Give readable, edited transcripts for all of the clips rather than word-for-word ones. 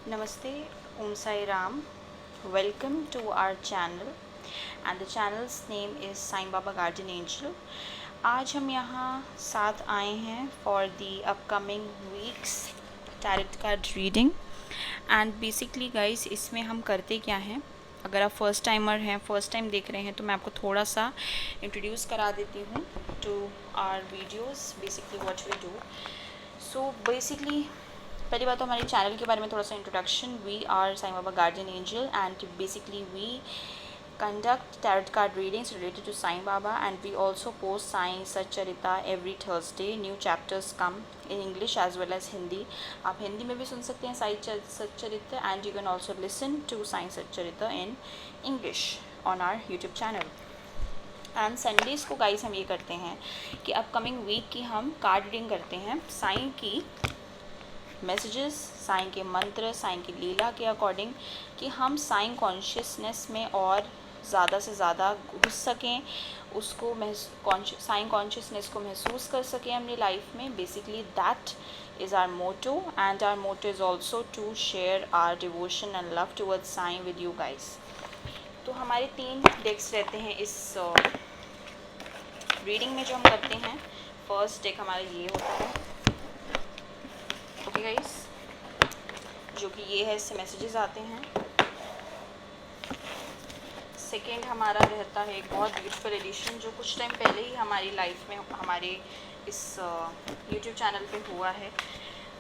Namaste, Om Sai Ram. Welcome to our channel and the channel's name is Sai Baba Guardian Angel. आज हम यहाँ साथ आए हैं for the upcoming weeks tarot card reading and basically guys इसमें हम करते क्या हैं, अगर आप फर्स्ट टाइमर हैं, फर्स्ट टाइम देख रहे हैं तो मैं आपको थोड़ा सा इंट्रोड्यूस करा देती हूँ to our videos, basically what we do. So basically पहली बात तो हमारे चैनल के बारे में थोड़ा सा introduction. We are Sai Baba guardian angel and basically we conduct tarot card readings related to Sai Baba and we also post Sai Satcharita every Thursday. New chapters come in English as well as Hindi. आप हिंदी में भी सुन सकते हैं साई सच्चरित्र and you can also listen to Sai सच्चरित्र in English on our YouTube channel. And Sundays को guys हम ये करते हैं कि अपकमिंग वीक की हम कार्ड रीडिंग करते हैं साईं की मैसेजेस, साईं के मंत्र, साईं की लीला के अकॉर्डिंग, कि हम साईं कॉन्शियसनेस में और ज़्यादा से ज़्यादा घुस सकें, उसको साईं कॉन्शियसनेस को महसूस कर सकें अपनी लाइफ में. Basically that is our motto and our motto is also to share our devotion and love towards Sai with you guys. तो हमारे 3 डेक्स रहते हैं इस रीडिंग में जो हम करते हैं. फर्स्ट डेक हमारा ये होता है, ओके गाइस, जो कि ये है, इससे मैसेजेस आते हैं. सेकेंड हमारा रहता है एक बहुत ब्यूटीफुल एडिशन जो कुछ टाइम पहले ही हमारी लाइफ में हमारे इस यूट्यूब चैनल पे हुआ है,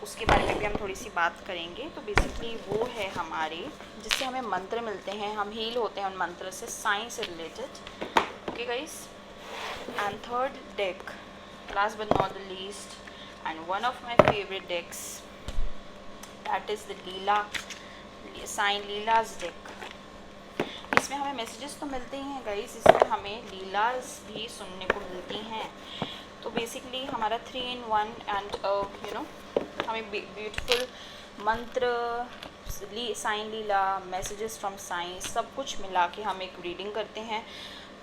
उसके बारे में भी हम थोड़ी सी बात करेंगे. तो बेसिकली वो है हमारे जिससे हमें मंत्र मिलते हैं, हम हील होते हैं उन मंत्र से, साइंस से रिलेटेड. Okay guys. And third deck, last but not the least and one of my favourite decks, that is the Leela Sai Leela's deck. इसमें हमें मैसेजेस तो मिलते ही हैं गाइस, इसमें हमें लीलाज भी सुनने को मिलती हैं. तो बेसिकली हमारा 3 in 1 एंड यू नो हमें ब्यूटीफुल मंत्र, साइन लीला, मैसेजेस फ्रॉम साइन, सब कुछ मिला के हम एक रीडिंग करते हैं.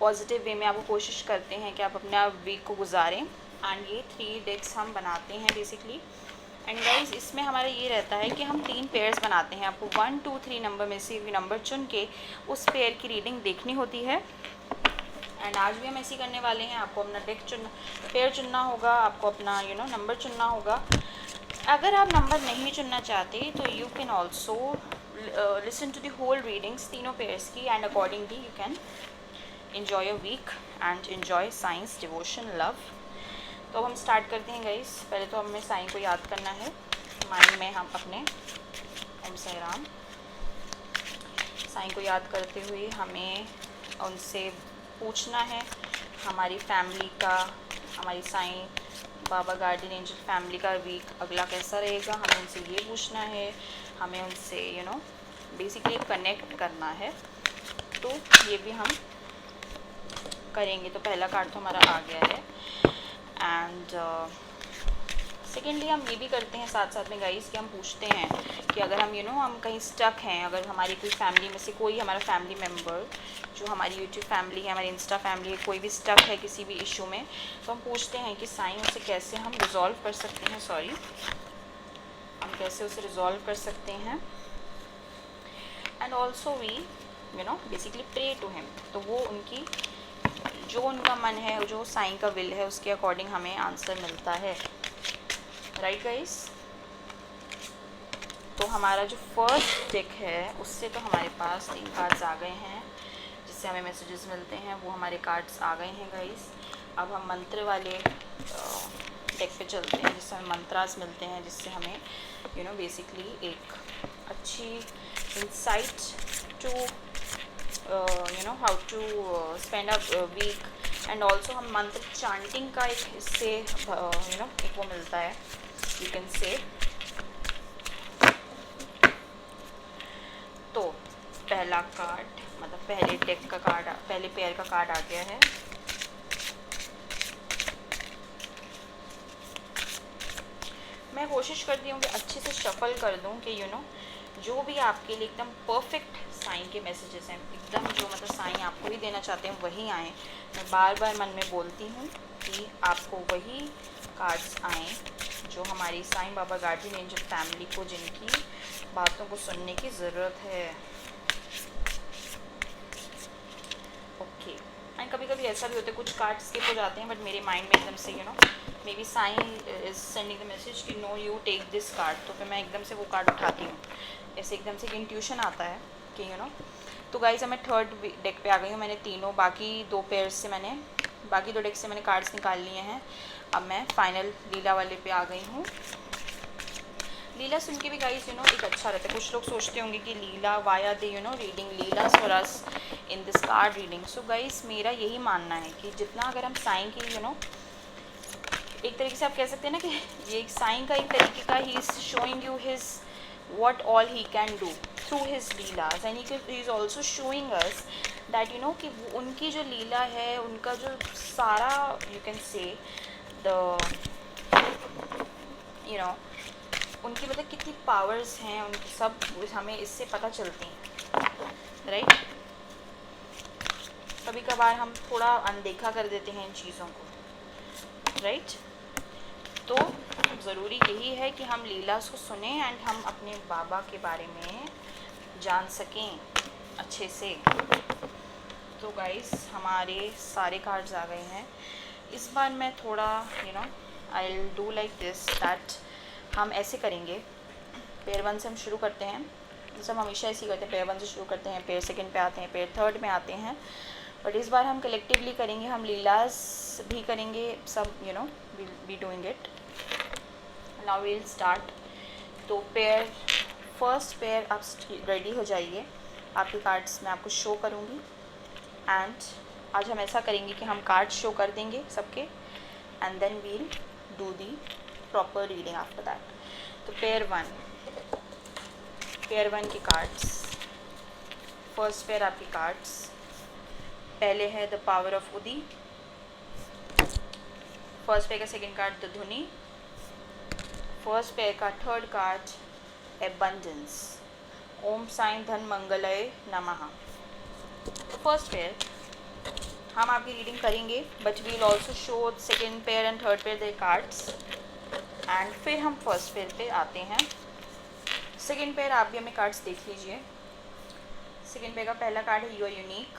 पॉजिटिव वे में आपको कोशिश करते हैं कि आप अपना वीक को गुजारें. एंड ये 3 डेक्स हम बनाते हैं बेसिकली. एंड गाइज इसमें हमारा ये रहता है कि हम 3 पेयर्स बनाते हैं. आपको 1, 2, 3 नंबर में से नंबर चुन के उस पेयर की रीडिंग देखनी होती है. एंड आज भी हम ऐसे करने वाले हैं. आपको अपना पेयर चुनना होगा, आपको अपना नंबर चुनना होगा. अगर आप नंबर नहीं चुनना चाहते तो you can also listen to the whole readings तीनों पेयर्स की and accordingly you can enjoy your week and enjoy science, devotion, love. तो अब हम स्टार्ट करते हैं गाइस. पहले तो हमें साईं को याद करना है माइंड में. हम अपने ओम साई राम साईं को याद करते हुए हमें उनसे पूछना है हमारी फैमिली का, हमारी Sai Baba guardian angel family का वीक अगला कैसा रहेगा. हमें उनसे ये पूछना है, हमें उनसे बेसिकली कनेक्ट करना है. तो ये भी हम करेंगे. तो पहला कार्ड तो हमारा आ गया है. एंड सेकेंडली हम ये भी करते हैं साथ साथ में गाइस कि हम पूछते हैं कि अगर हम हम कहीं स्टक हैं, अगर हमारी कोई फैमिली में से कोई हमारा फैमिली मेम्बर जो हमारी यूट्यूब फैमिली है, हमारी इंस्टा फैमिली है, कोई भी स्टक है किसी भी इशू में, तो हम पूछते हैं कि साईं उसे कैसे हम रिज़ॉल्व कर सकते हैं. हम कैसे उसे रिज़ॉल्व कर सकते हैं. And also we basically pray to him. तो वो उनकी जो उनका मन है, जो साईं का विल है, उसके अकॉर्डिंग हमें आंसर मिलता है. Right guys. तो हमारा जो फर्स्ट डेक है उससे तो हमारे पास 3 कार्ड्स आ गए हैं जिससे हमें मैसेजेस मिलते हैं. वो हमारे कार्ड्स आ गए हैं गाइस. अब हम मंत्र वाले डेक पे चलते हैं जिससे हमें मंत्रास मिलते हैं, जिससे हमें बेसिकली एक अच्छी insight to how to spend a week. And also हम मंत्र चांटिंग का एक इससे एक वो मिलता है, यू कैन से. तो पहला कार्ड मतलब पहले डेक का कार्ड, पहले पेयर का कार्ड आ गया है. मैं कोशिश करती हूँ कि अच्छे से शफल कर दूँ कि जो भी आपके लिए एकदम परफेक्ट साईं के मैसेजेस हैं, एकदम जो साईं आपको ही देना चाहते हैं वही आएँ. मैं बार बार मन में बोलती हूँ कि आपको वही कार्ड्स आएँ जो हमारी Sai Baba guardian angel family को जिनकी बातों को सुनने की ज़रूरत है। ओके, एंड कभी कभी ऐसा भी होता है कुछ कार्ड स्किप हो जाते हैं, बट मेरे माइंड में एकदम से maybe sign is sending the message कि no you take this card, तो फिर मैं एकदम से वो कार्ड उठाती हूँ। ऐसे एकदम से एक इंट्यूशन आता है कि तो गाइस मैं थर्ड डेक पे आ गई हूँ। मैंने तीनों बाकी दो डेक से मैंने कार्ड्स निकाल लिए हैं। अब मैं फाइनल लीला वाले पे आ गई हूँ। लीला सुन के भी गाइस एक अच्छा रहता है। कुछ लोग सोचते होंगे कि Leela via the reading Leela for us in this card reading. So guys मेरा यही मानना है कि जितना अगर हम साईं की एक तरीके से आप कह सकते हैं ना कि ये एक साईं का एक तरीके का he is showing you his what all he can do through his leelas, and he is also showing us that कि उनकी जो लीला है, उनका जो सारा you can say the उनकी मतलब कितनी पावर्स हैं, उनकी सब हमें इससे पता चलती हैं, राइट। कभी कभार हम थोड़ा अनदेखा कर देते हैं इन चीज़ों को, राइट। तो ज़रूरी यही है कि हम लीलास को सुने एंड हम अपने बाबा के बारे में जान सकें अच्छे से। तो गाइस हमारे सारे कार्ड्स आ गए हैं। इस बार मैं थोड़ा I will do like this that हम ऐसे करेंगे। पेयर 1 से हम शुरू करते हैं, जैसे हम हमेशा ऐसे ही करते हैं। पेयर 1 से शुरू करते हैं, पेयर 2 पे आते हैं, पेयर 3 में आते हैं, बट इस बार हम कलेक्टिवली करेंगे। हम लीलास भी करेंगे, सब will be doing it. Now we will start. तो फर्स्ट पेयर आप रेडी हो जाइए। आपके कार्ड्स मैं आपको शो करूँगी एंड आज हम ऐसा करेंगे कि हम कार्ड शो कर देंगे सबके and then we'll do the proper reading after that. तो पेयर 1 की कार्ड्स, फर्स्ट पेयर आपकी कार्ड्स पहले है द पावर ऑफ उदी। फर्स्ट पेयर का सेकंड कार्ड द धुनी। फर्स्ट पेयर का थर्ड कार्ड एबंडेंस। ओम साईं धन मंगलय नमः। फर्स्ट पेयर हम आपकी रीडिंग करेंगे, but we will also show second pair and third pair the cards and फिर हम फर्स्ट पेयर पे आते हैं। सेकेंड पेयर आप भी हमें कार्ड्स देख लीजिए। सेकेंड पेयर का पहला कार्ड है you are unique.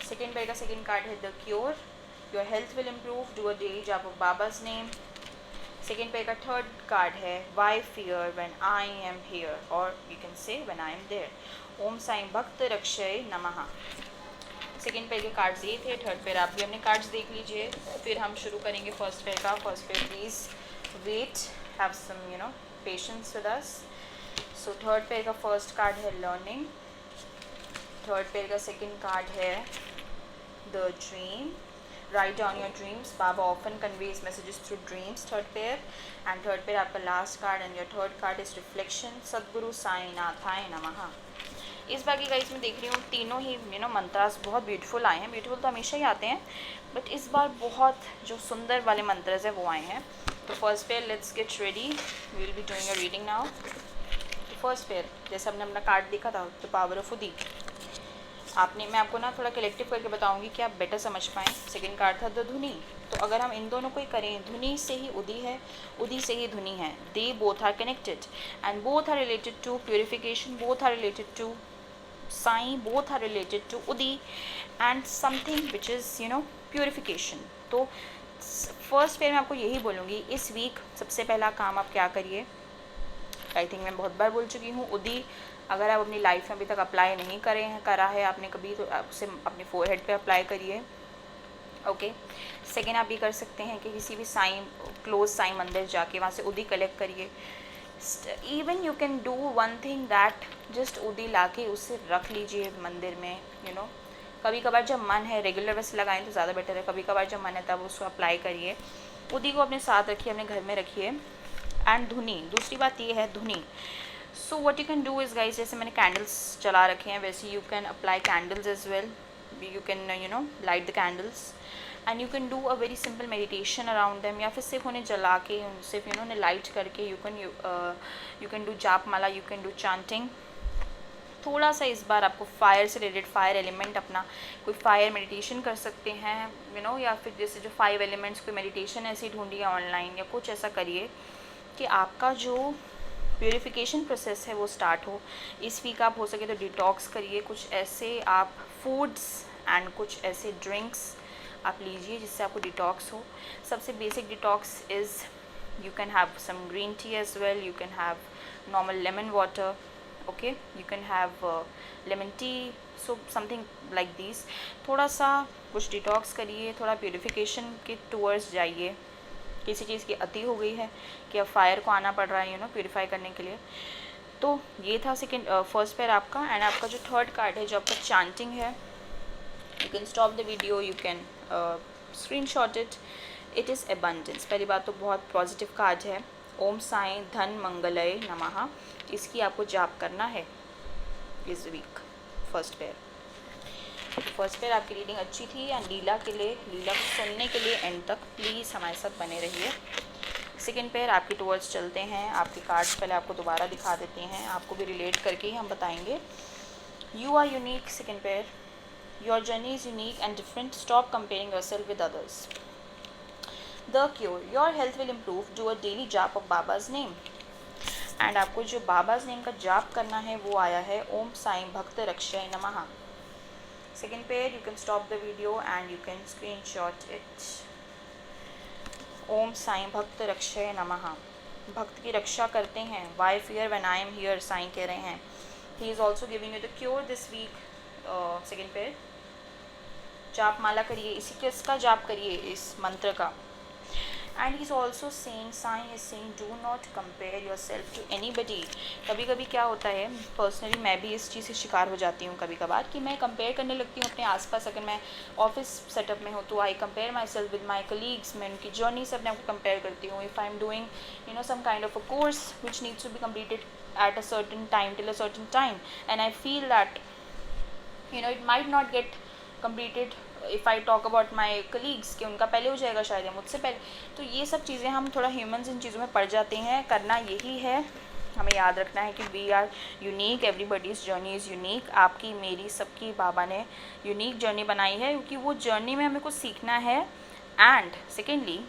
Second pair का सेकेंड कार्ड है the cure. Your health will improve, do a daily job of Baba's name. Second pair का थर्ड कार्ड है why fear when I am here, और you can say when I am there. Om Sai भक्त रक्षय नमः। Second pair के cards ये थे। Third pair आप भी अपने कार्ड्स देख लीजिए, फिर हम शुरू करेंगे फर्स्ट पेयर का। First pair please wait, have some patience with us. So third pair का फर्स्ट कार्ड है लर्निंग। थर्ड पेयर का सेकेंड कार्ड है the dream. Write down your dreams. Baba often conveys messages through dreams. Third pair and third pair आपका last card and your third card is reflection. सद्गुरु साईं नाथाय नमः। इस बार की guys मैं देख रही हूँ तीनों ही मंत्रास बहुत ब्यूटीफुल आए हैं। ब्यूटीफुल तो हमेशा ही आते हैं, बट इस बार बहुत जो सुंदर वाले मंत्रस है वो आए हैं। तो first pair let's get ready, we will be doing a reading now. First pair जैसे हमने अपना कार्ड देखा था द पावर ऑफ उदी, मैं आपको ना थोड़ा कलेक्टिव करके बताऊंगी कि आप बेटर समझ पाएँ। सेकंड कार्ड था द धुनी। तो अगर हम इन दोनों को ही करें, धुनी से ही उदी है, उदी से ही धुनी है। They both are connected and both are related to purification, both are related to Sai, both are related to उदी and something which is purification. तो फर्स्ट पेयर मैं आपको यही बोलूँगी, इस वीक सबसे पहला काम आप क्या करिए। आई थिंक मैं बहुत बार बोल चुकी हूँ, उदी अगर आप अपनी लाइफ में अभी तक अप्लाई नहीं करा है आपने कभी, तो आप उसे अपने फोरहेड पे अप्लाई करिए। ओके। सेकेंड आप ये कर सकते हैं कि किसी भी साईं क्लोज साईं मंदिर जाके वहाँ से उदी कलेक्ट करिए। Even you can do one thing that just उदी लाके उसे रख लीजिए मंदिर में। कभी कभार जब मन है, रेगुलर वैसे लगाएं तो ज़्यादा बेटर है। कभी कभार जब मन है तब उसको अप्लाई करिए। उदी को अपने साथ रखिए, अपने घर में रखिए। एंड धुनी, दूसरी बात ये है धुनी। So what you can do is guys, जैसे मैंने कैंडल्स चला रखे हैं वैसे you can apply candles as well. You can light the candles and you can do a very simple meditation around them, या फिर सिर्फ उन्हें जला के सिर्फ उन्हें लाइट करके यू कैन डू जाप माला, यू कैन डू चांटिंग। थोड़ा सा इस बार आपको फायर से रिलेटेड, फायर एलिमेंट अपना कोई फायर मेडिटेशन कर सकते हैं, या फिर जैसे जो 5 एलिमेंट्स कोई मेडिटेशन ऐसी ढूंढिए ऑनलाइन, या कुछ ऐसा करिए कि आपका जो प्योरीफिकेशन प्रोसेस है वो स्टार्ट हो। इस वीक आप हो सके तो डिटॉक्स करिए, कुछ ऐसे आप फूड्स एंड कुछ ऐसे ड्रिंक्स आप लीजिए जिससे आपको डिटॉक्स हो। सबसे basic detox is you can have some green tea as well, you can have normal lemon water, okay, you can have lemon tea, so something like these। थोड़ा सा कुछ डिटॉक्स करिए, थोड़ा प्योरीफिकेशन के टूवर्ड्स जाइए। किसी चीज़ की अति हो गई है कि अब फायर को आना पड़ रहा है प्योरीफाई करने के लिए। तो ये था फर्स्ट पेयर आपका। एंड आपका जो थर्ड कार्ड है जो आपका चांटिंग है, you can stop the video, you can screenshot it is abundance. पहली बात तो बहुत पॉजिटिव कार्ड है। ओम साईं धन मंगलय नमः, इसकी आपको जाप करना है इस वीक। फर्स्ट पेयर आपकी रीडिंग अच्छी थी। एंड लीला को सुनने के लिए एंड तक प्लीज़ हमारे साथ बने रहिए। सेकेंड पेयर आपकी टूवर्ड्स चलते हैं। आपके कार्ड्स पहले आपको दोबारा दिखा देते हैं, आपको भी रिलेट करके ही हम बताएंगे। You are unique. Second pair, your journey is unique and different, stop comparing yourself with others. The cure, your health will improve, do a daily जाप of बाबा's name। एंड आपको जो बाबा's नेम का जाप करना है वो आया है ओम साईं भक्त रक्षय नमः। Second pair, you can stop the video and you can screenshot it. Om Sai भक्त रक्षय नमः, भक्त की रक्षा करते हैं। Why fear when I am here, Sai कह रहे हैं। He is also giving you the cure this week. Second pair, जाप माला करिए, इसी के इसका जाप करिए, इस मंत्र का। And he is also saying, Sai is saying, do not compare yourself to anybody. कभी कभी क्या होता है, पर्सनली मैं भी इस चीज़ से शिकार हो जाती हूँ कभी कभार, कि मैं कंपेयर करने लगती हूँ अपने आसपास। अगर मैं ऑफिस सेटअप में हूँ तो I compare my self with my colleagues, मैं उनकी जर्नी से अपने आप को कंपेयर करती हूँ। If I am doing some kind of a course which needs to be completed at a certain time till a certain time, and I feel that it might not get completed if I talk about my colleagues कि उनका पहले हो जाएगा शायद या मुझसे पहले। तो ये सब चीज़ें हम थोड़ा ह्यूमंस इन चीज़ों में पड़ जाते हैं। करना यही है, हमें याद रखना है कि we are unique, everybody's journey is unique. आपकी, मेरी, सबकी बाबा ने यूनिक जर्नी बनाई है, क्योंकि वो जर्नी में हमें कुछ सीखना है। एंड सेकेंडली,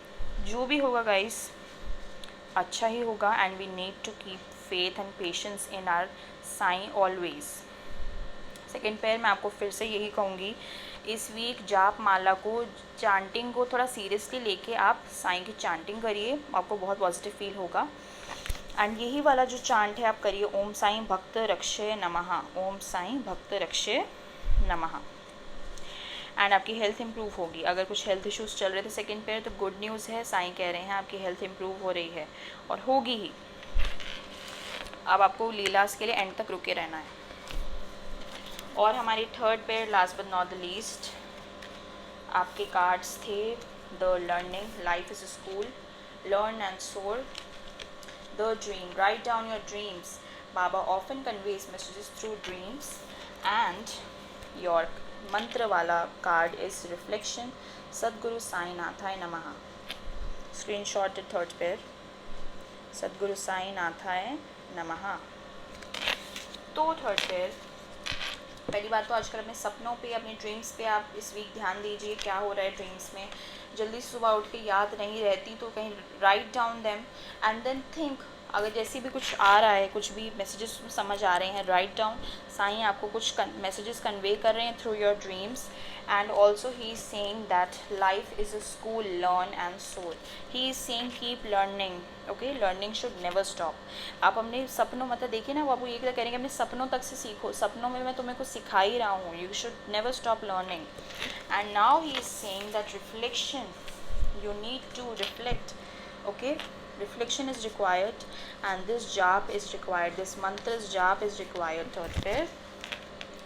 जो भी होगा गाइस अच्छा ही होगा। And we need to keep faith and patience in our Sai always. Second pair मैं आपको फिर से यही कहूँगी, इस वीक जाप माला को, चांटिंग को थोड़ा सीरियसली लेके आप साईं की चांटिंग करिए, आपको बहुत पॉजिटिव फील होगा। एंड यही वाला जो चांट है आप करिए, ओम साईं भक्त रक्षय नमः, ओम साईं भक्त रक्षय नमः। एंड आपकी हेल्थ इंप्रूव होगी। अगर कुछ हेल्थ इश्यूज़ चल रहे थे सेकेंड पेयर, तो गुड न्यूज़ है, साईं कह रहे हैं आपकी हेल्थ इंप्रूव हो रही है और होगी ही। अब आपको लीलास के लिए एंड तक रुके रहना है। और हमारी third pair, last but not the least, आपके कार्ड्स थे the learning, life is a school, learn and soar, the dream, write down your dreams, Baba often conveys messages through dreams, and your मंत्र वाला कार्ड इज रिफ्लेक्शन, सदगुरु साईं नाथाय नमः। Screenshot third pair, सदगुरु साईं नाथाय नमः। तो थर्ड पेयर, पहली बात तो आजकल अपने सपनों पे, अपने ड्रीम्स पे आप इस वीक ध्यान दीजिए, क्या हो रहा है ड्रीम्स में। जल्दी सुबह उठ के याद नहीं रहती तो कहीं right down them and then think. अगर जैसे भी कुछ आ रहा है, कुछ भी मैसेजेस समझ आ रहे हैं, राइट डाउन। साईं आपको कुछ मैसेजेस कन्वे कर रहे हैं through your dreams. And also he is saying that life is a school, learn and soar. He is saying keep learning, okay, learning should never stop. आप अपने सपनों, मतलब देखिए ना, वो आपको ये करेंगे अपने सपनों तक से सीखो, सपनों में मैं तुम्हें कुछ सिखा ही रहा हूँ, you should never stop learning. And now he is saying that reflection, you need to reflect, okay, reflection is required and this jap is required, this mantra's jap is required। तो फिर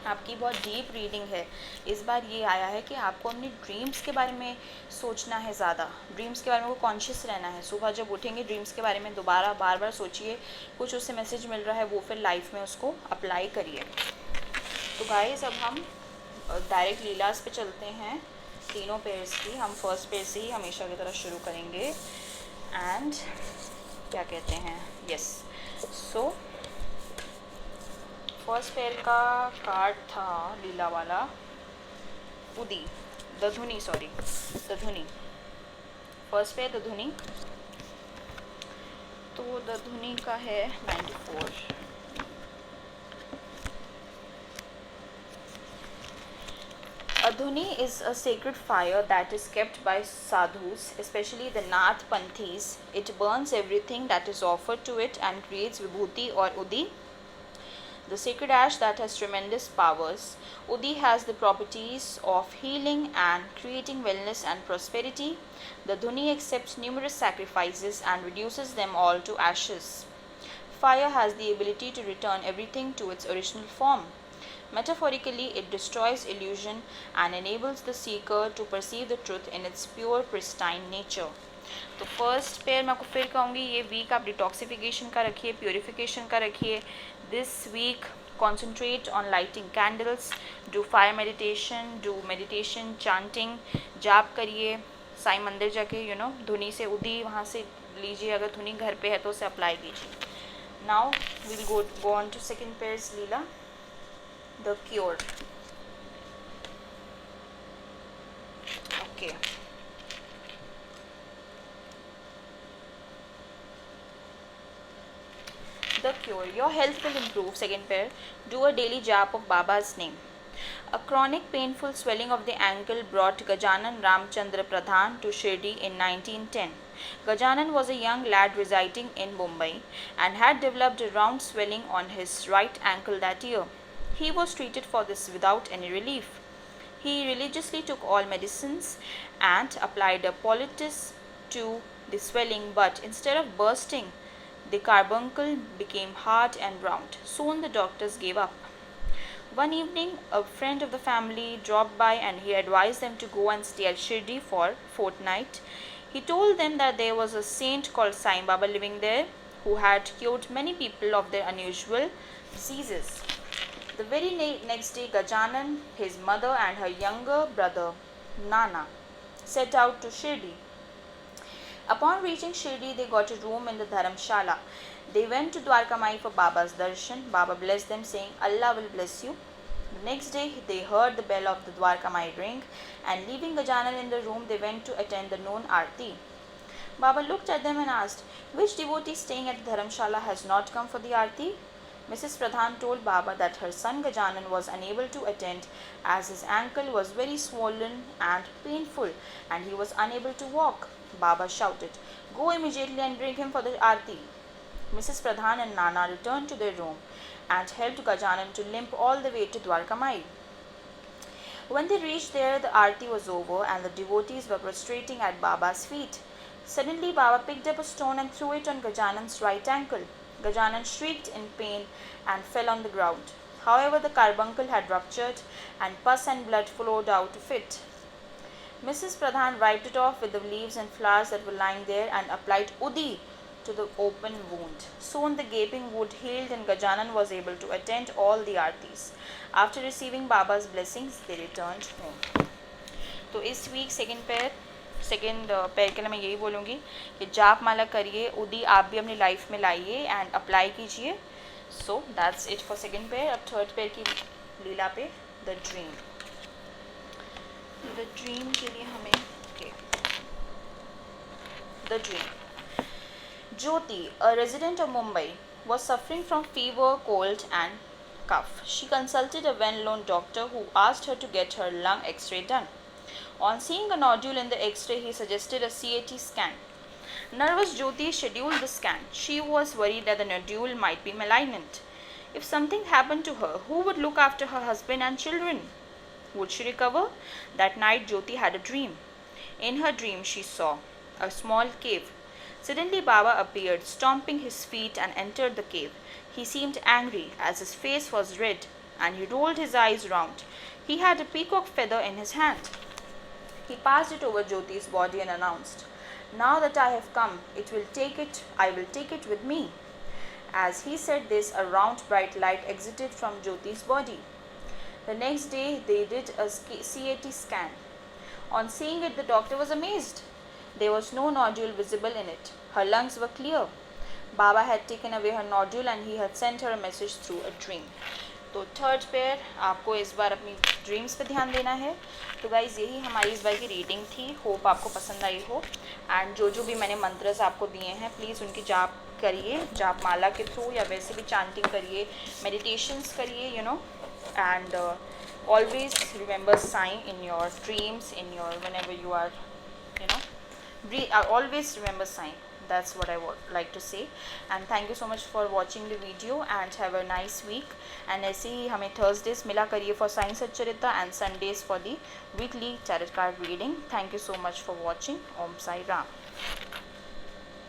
आपकी बहुत डीप रीडिंग है इस बार। ये आया है कि आपको अपनी ड्रीम्स के बारे में सोचना है, ज़्यादा ड्रीम्स के बारे में वो कॉन्शियस रहना है। सुबह जब उठेंगे ड्रीम्स के बारे में दोबारा बार बार सोचिए, कुछ उससे मैसेज मिल रहा है वो फिर लाइफ में उसको अप्लाई करिए। तो गाइस अब हम डायरेक्ट लीलास पे चलते हैं, तीनों पेयर्स की। हम फर्स्ट पेयर से ही हमेशा की तरह शुरू करेंगे। एंड क्या कहते हैं, यस, सो फर्स्ट पेयर का कार्ड था लीला वाला उदी, दधुनी, सॉरी दधुनी, फर्स्ट पेयर दधुनी। तो दधुनी का है 94। Adhuni is a sacred fire that is kept by sadhus, especially the Nath Panthis. It burns everything that is offered to it and creates vibhuti or udi, the sacred ash that has tremendous powers. Udi has the properties of healing and creating wellness and prosperity. The dhuni accepts numerous sacrifices and reduces them all to ashes. Fire has the ability to return everything to its original form. Metaphorically, it destroys illusion and enables the seeker to perceive the truth in its pure, pristine nature. तो first pair मैं आपको फिर कहूँगी, ये week आप detoxification का रखिए, purification का रखिए. This week concentrate on lighting candles, do fire meditation, do meditation, chanting, जाप करिए, साईं मंदिर जाके धुनी से उदी वहाँ से लीजिए, अगर धुनी घर पे है तो उसे अप्लाई कीजिए. Now we will go on to second pairs लीला, the cure. Okay. The cure. Your health will improve. Second pair. Do a daily jap of Baba's name. A chronic painful swelling of the ankle brought Gajanan Ramchandra Pradhan to Shirdi in 1910. Gajanan was a young lad residing in Mumbai and had developed a round swelling on his right ankle that year. He was treated for this without any relief. He religiously took all medicines and applied a poultice to the swelling, but instead of bursting, the carbuncle became hard and round. Soon the doctors gave up. One evening, a friend of the family dropped by and he advised them to go and stay at Shirdi for a fortnight. He told them that there was a saint called Sai Baba living there who had cured many people of their unusual diseases. The very next day, Gajanan, his mother and her younger brother, Nana, set out to Shirdi. Upon reaching Shirdi, they got a room in the Dharamshala. They went to Dwarka Mai for Baba's darshan. Baba blessed them, saying, Allah will bless you. The next day, they heard the bell of the Dwarka Mai ring, and leaving Gajanan in the room, they went to attend the noon Aarti. Baba looked at them and asked, which devotee staying at the Dharamshala has not come for the Aarti? Mrs. Pradhan told Baba that her son Gajanan was unable to attend as his ankle was very swollen and painful and he was unable to walk. Baba shouted, go immediately and bring him for the Aarti. Mrs. Pradhan and Nana returned to their room and helped Gajanan to limp all the way to Dwarka Mai. When they reached there, the Aarti was over and the devotees were prostrating at Baba's feet. Suddenly, Baba picked up a stone and threw it on Gajanan's right ankle. Gajanan shrieked in pain and fell on the ground. However, the carbuncle had ruptured and pus and blood flowed out of it. Mrs. Pradhan wiped it off with the leaves and flowers that were lying there and applied udi to the open wound. Soon the gaping wound healed and Gajanan was able to attend all the aartis. After receiving Baba's blessings, they returned home. तो इस week second pair के लिए मैं यही बोलूँगी कि जाप माला करिए, उदी आप भी अपनी लाइफ में लाइए एंड अप्लाई कीजिए. So that's it for second pair. अब थर्ड पेयर की लीला पे द ड्रीम. द ड्रीम के लिए हमें the dream. Jyoti, a resident of Mumbai, was suffering from fever, cold and cough. She consulted a well-known doctor who asked her to get her lung X-ray done. On seeing a nodule in the X-ray, he suggested a CAT scan. Nervous Jyoti scheduled the scan. She was worried that the nodule might be malignant. If something happened to her, who would look after her husband and children? Would she recover? That night, Jyoti had a dream. In her dream, she saw a small cave. Suddenly, Baba appeared, stomping his feet, and entered the cave. He seemed angry, as his face was red, and he rolled his eyes round. He had a peacock feather in his hand. He passed it over Jyoti's body and announced, "Now that I have come, I will take it with me." As he said this, a round bright light exited from Jyoti's body. The next day, they did a CAT scan. On seeing it, the doctor was amazed. There was no nodule visible in it. Her lungs were clear. Baba had taken away her nodule and he had sent her a message through a dream. तो third pair आपको इस बार अपनी dreams पे ध्यान देना है। तो guys यही हमारी इस बार की रीडिंग थी, होप आपको पसंद आई हो। एंड जो भी मैंने मंत्रस आपको दिए हैं प्लीज़ उनकी जाप करिए, जाप माला के थ्रू या वैसे भी चांटिंग करिए, मेडिटेशंस करिए, and always remember sign in your dreams, in your whenever you are, always remember sign. That's what I would like to say. And thank you so much for watching the video and have a nice week. And ऐसे ही हमें Thursdays मिला करिए for Sai Satcharita and Sundays for the weekly tarot card reading. Thank you so much for watching. Om Sai Ram.